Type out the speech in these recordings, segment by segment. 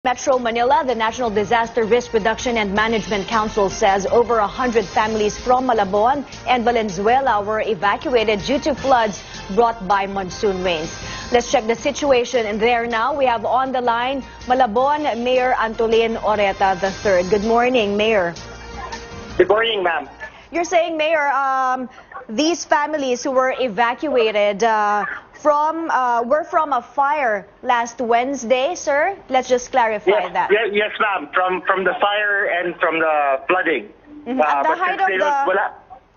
Metro Manila, the National Disaster Risk Reduction and Management Council says over 100 families from Malabon and Valenzuela were evacuated due to floods brought by monsoon rains. Let's check the situation in there now. We have on the line Malabon Mayor Antolin Oreta III. Good morning, Mayor. Good morning, ma'am. You're saying, Mayor, these families who were evacuated were from a fire last Wednesday, sir? Let's just clarify that. Yes, ma'am. From the fire and from the flooding. At the height of the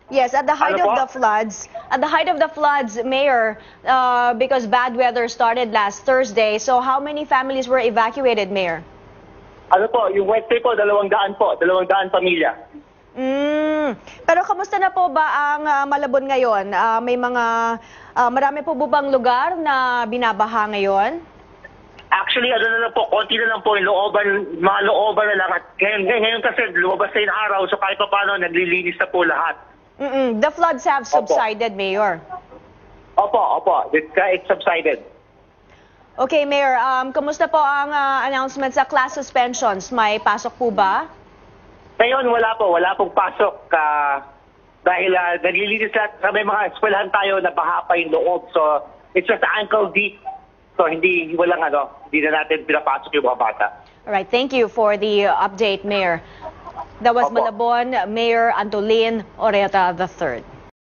yes, at the height of the floods. At the height of the floods, Mayor, because bad weather started last Thursday. So how many families were evacuated, Mayor? Ano po, yung Wednesday po, 200 po, 200 pamilya. Pero kamusta na po ba ang Malabon ngayon? Marami po bang lugar na binabaha ngayon? Actually, ano na lang po, konti na lang po yung mga looban na lang. At ngayon kasi lumabas na yung araw, so kahit pa paano, naglilinis na po lahat. The floods have subsided, Mayor. Opo. It subsided. Okay, Mayor, kamusta po ang announcement sa class suspensions? May pasok po ba? Ngayon, wala pong pasok dahil naglilinis lahat. Sa may mga eskwelahan tayo, nabaha pa yung loob. So, it's just ankle deep. So, hindi na natin pinapasok yung mga bata. All right, thank you for the update, Mayor. That was Malabon Mayor Antolin Oreta III.